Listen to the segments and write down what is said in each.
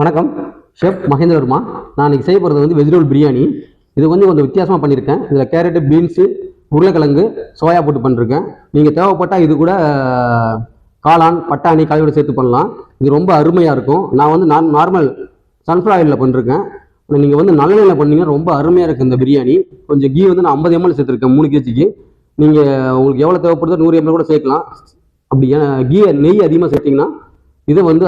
வணக்கம். ஷெஃப் மகேந்திர வர்மா. நான் இன்றைக்கி செய்ய போகிறது வந்து வெஜிடபிள் பிரியாணி. இது வந்து கொஞ்சம் வித்தியாசமாக பண்ணியிருக்கேன். இதில் கேரட்டு, பீன்ஸு, உருளைக்கிழங்கு, சோயா போட்டு பண்ணியிருக்கேன். நீங்கள் தேவைப்பட்டால் இது கூட காளான், பட்டாணி, காயோடு சேர்த்து பண்ணலாம். இது ரொம்ப அருமையாக இருக்கும். நான் வந்து நார்மல் சன்ஃப்ளவர் ஆயிலில் பண்ணியிருக்கேன். நீங்கள் வந்து நல்லெண்ணெயில் பண்ணீங்க ரொம்ப அருமையாக இருக்குது இந்த பிரியாணி. கொஞ்சம் கீ வந்து நான் 50 ml சேர்த்துருக்கேன் 3 kg. நீங்கள் உங்களுக்கு எவ்வளோ தேவைப்படுதோ 100 ml கூட சேர்க்கலாம். அப்படி நெய் அதிகமாக சேர்த்திங்கன்னா இதை வந்து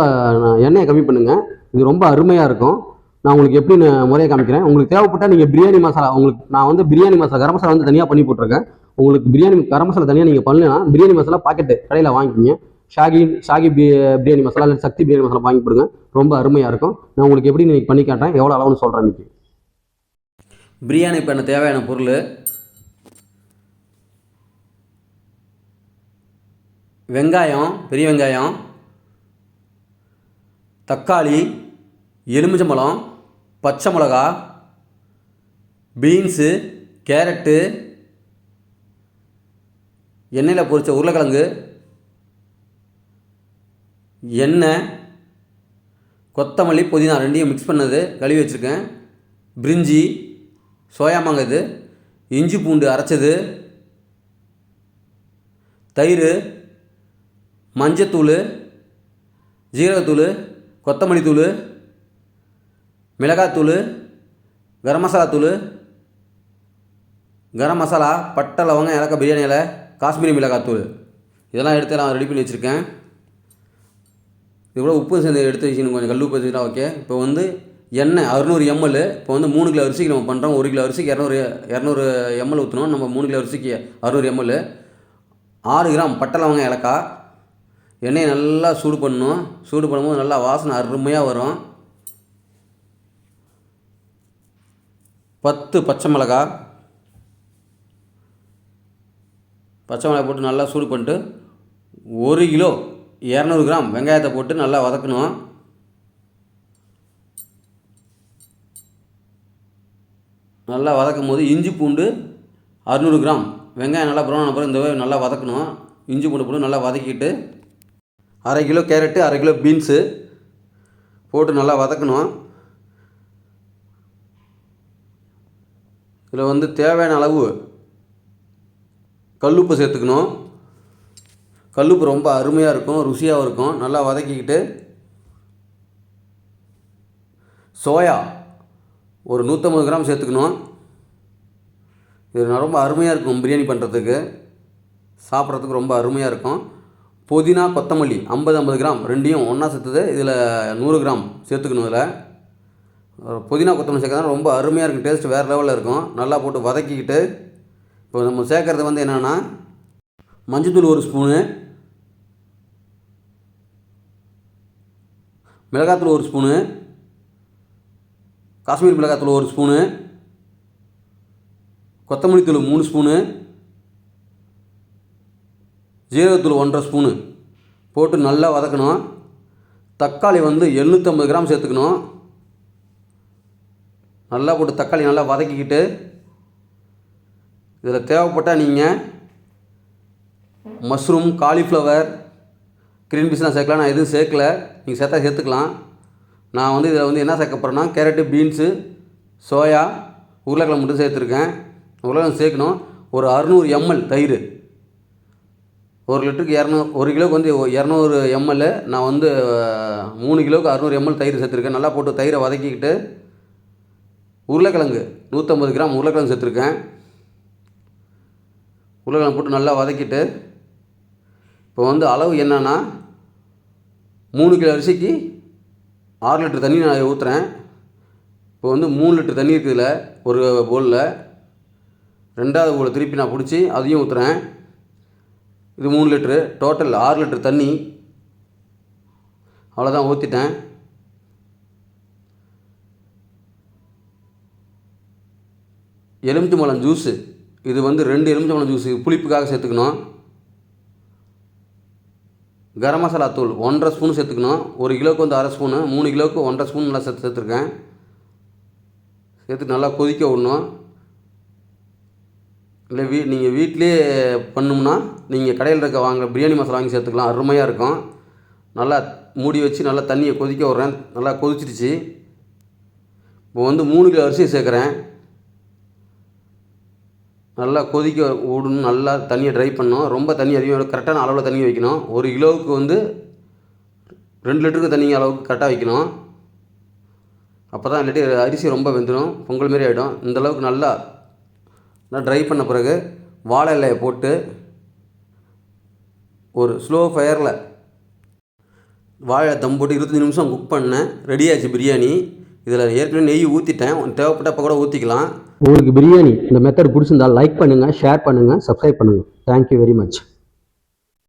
எண்ணெயை கம்மி பண்ணுங்கள். இது ரொம்ப அருமையாக இருக்கும். நான் உங்களுக்கு எப்படி முறையை காமிக்கிறேன். உங்களுக்கு தேவைப்பட்டால் நீங்கள் பிரியாணி மசாலா, நான் வந்து பிரியாணி மசாலா கரம் மசாலா வந்து தனியாக பண்ணி போட்டிருக்கேன். உங்களுக்கு பிரியாணி கரம் மசாலா தனியாக நீங்கள் பண்ணலைன்னா பிரியாணி மசாலா பாக்கெட்டு கடையில் வாங்கிக்கிங்க. ஷாகி பிரியாணி மசாலா இல்லை சக்தி பிரியாணி மசாலா வாங்கி போடுங்க. ரொம்ப அருமையாக இருக்கும். நான் உங்களுக்கு எப்படி நீங்கள் பண்ணி காட்டுறேன், எவ்வளோ அளவுன்னு சொல்கிறேன். இன்றைக்கி பிரியாணி பண்ண தேவையான பொருள்: வெங்காயம், பெரிய வெங்காயம், தக்காளி, எலுமிச்சம்பழம், பச்சை மிளகா, பீன்ஸு, கேரட்டு, எண்ணெயில் பொரித்த உருளைக்கிழங்கு, எண்ணெய், கொத்தமல்லி, புதினா ரெண்டையும் மிக்ஸ் பண்ணது கழுவி வச்சுருக்கேன். பிரிஞ்சி, சோயா மாங்காய், இஞ்சி பூண்டு அரைச்சது, தயிர், மஞ்சத்தூள், ஜீரகத்தூள், கொத்தமல்லி தூள், மிளகாத்தூள், கரம் மசாலா தூள், கரம் மசாலா, பட்டை, லவங்கம், ஏலக்காய், பிரியாணி இலை, காஷ்மீரி மிளகாத்தூள் இதெல்லாம் எடுத்து நான் ரெடி பண்ணி வச்சுருக்கேன். இது கூட உப்பு சேர்ந்து எடுத்து வச்சுக்கணும், கொஞ்சம் கல் உப்பு வச்சுக்கிட்டா ஓகே. இப்போ வந்து எண்ணெய் 600 ml. இப்போ வந்து 3 கிலோ அரிசிக்கு நம்ம பண்ணுறோம். 1 கிலோ அரிசிக்கு 200 ml ஊற்றணும். நம்ம 3 கிலோ அரிசிக்கு 600 ml. 6 கிராம் பட்டை, லவங்கம், ஏலக்காய். எண்ணெயை நல்லா சூடு பண்ணணும். சூடு பண்ணும்போது நல்லா வாசனை அருமையாக வரும். 10 பச்சை மிளகாய் போட்டு நல்லா சூடு பண்ணிட்டு 1 கிலோ 200 கிராம் வெங்காயத்தை போட்டு நல்லா வதக்கணும். நல்லா வதக்கும் போது இஞ்சி பூண்டு 600 கிராம் வெங்காயம் நல்லா ப்ரௌன் ஆன பிறகு இந்த நல்லா வதக்கணும். இஞ்சி பூண்டு போட்டு நல்லா வதக்கிட்டு 1/2 கிலோ கேரட்டு, 1/2 கிலோ பீன்ஸு போட்டு நல்லா வதக்கணும். இதில் வந்து தேவையான அளவு கல்லுப்பு சேர்த்துக்கணும். கல்லுப்பு ரொம்ப அருமையாக இருக்கும், ருசியாகவும் இருக்கும். நல்லா வதக்கிக்கிட்டு சோயா ஒரு 150 கிராம் சேர்த்துக்கணும். இது ரொம்ப அருமையாக இருக்கும் பிரியாணி பண்ணுறதுக்கு, சாப்பிட்றதுக்கு ரொம்ப அருமையாக இருக்கும். புதினா, கொத்தமல்லி 50 கிராம் ரெண்டையும் ஒன்றா சேர்த்துது இதில் 100 கிராம் சேர்த்துக்கணும். இதில் புதினா, கொத்தமல்லி சேர்க்கறதுனால ரொம்ப அருமையாக இருக்கும், டேஸ்ட் வேறு லெவலில் இருக்கும். நல்லா போட்டு வதக்கிக்கிட்டு இப்போ நம்ம சேர்க்குறது வந்து என்னென்னா மஞ்சத்தூள் 1 ஸ்பூனு, மிளகாத்தூள் 1 ஸ்பூனு, காஷ்மீர் மிளகாத்தூள் 1 ஸ்பூனு, கொத்தமல்லி தூள் 3 ஸ்பூனு, ஜீரகத்தூள் 1.5 ஸ்பூனு போட்டு நல்லா வதக்கணும். தக்காளி வந்து 750 கிராம் சேர்த்துக்கணும். நல்லா போட்டு தக்காளி நல்லா வதக்கிக்கிட்டு இதில் தேவைப்பட்டால் நீங்கள் மஷ்ரூம், காலிஃப்ளவர், க்ரீன் பீஸ்லாம் சேர்க்கலாம். நான் எதுவும் சேர்க்கலை, நீங்கள் சேர்த்துக்கலாம். நான் வந்து இதில் வந்து என்ன சேர்க்க போகிறேன்னா கேரட்டு, பீன்ஸு, சோயா, உருளைக்கிழங்கு மட்டும் சேர்த்துருக்கேன். உருளைக்கிழங்கு சேர்க்கணும். ஒரு 600 ml தயிர், 1 லிட்டருக்கு 1 கிலோவுக்கு வந்து 200 ml. நான் வந்து 3 கிலோவுக்கு 600 ml தயிர் சேர்த்துருக்கேன். நல்லா போட்டு தயிரை வதக்கிக்கிட்டு உருளைக்கிழங்கு 150 கிராம் உருளைக்கிழங்கு சேர்த்துருக்கேன். உருளைக்கிழங்கு போட்டு நல்லா வதக்கிட்டு இப்போ வந்து அளவு என்னன்னா 3 கிலோ அரிசிக்கு 6 லிட்டர் தண்ணி நான் ஊற்றுறேன். இப்போ வந்து 3 லிட்டர் தண்ணி இருக்குதுல ஒரு பவுலில். 2வது பவுல் திருப்பி நான் பிடிச்சி அதையும் ஊற்றுறேன். இது 3 லிட்ரு, டோட்டல் 6 லிட்டர் தண்ணி. அவ்வளோதான், ஊற்றிட்டேன். எலுமிச்சம்பழம் ஜூஸு, இது வந்து 2 எலுமிச்சம்பழம் ஜூஸு புளிப்புக்காக சேர்த்துக்கணும். கரம் மசாலா தூள் 1.5 ஸ்பூன் சேர்த்துக்கணும். 1 கிலோவுக்கு வந்து 1/2 ஸ்பூனு, 3 கிலோவுக்கு 1.5 ஸ்பூன் நல்லா சேர்த்துருக்கேன். சேர்த்து நல்லா கொதிக்க விடணும். இல்லை நீங்கள் வீட்டிலே பண்ணோம்னா நீங்கள் கடையில் இருக்க பிரியாணி மசாலா வாங்கி சேர்த்துக்கலாம், அருமையாக இருக்கும். நல்லா மூடி வச்சு நல்லா தண்ணியை கொதிக்க விட்றேன். நல்லா கொதிச்சிடுச்சு. இப்போ வந்து 3 கிலோ அரிசி சேர்க்குறேன். நல்லா கொதிக்க விடணும். நல்லா தண்ணியை ட்ரை பண்ணணும். ரொம்ப தண்ணி அதிகம் கரெக்டான அளவில் தண்ணி வைக்கணும். 1 கிலோவுக்கு வந்து 2 லிட்டருக்கு தண்ணி அளவுக்கு கரெக்டாக வைக்கணும். அப்போ தான் இல்லாட்டி அரிசி ரொம்ப வெந்துடும், பொங்கல் மாரி ஆகிடும். இந்தளவுக்கு நல்லா ட்ரை பண்ண பிறகு வாழை இலையை போட்டு ஒரு ஸ்லோ ஃபயரில் வாழை தம் போட்டு 25 நிமிஷம் குக் பண்ணேன். ரெடி ஆச்சு பிரியாணி. இதில் ஏற்கனவே நெய் ஊற்றிட்டேன். தேவைப்பட்டப்போ கூட ஊற்றிக்கலாம். உங்களுக்கு பிரியாணி இந்த மெத்தட் பிடிச்சிருந்தால் லைக் பண்ணுங்கள், ஷேர் பண்ணுங்கள், சப்ஸ்கிரைப் பண்ணுங்கள். Thank you very much.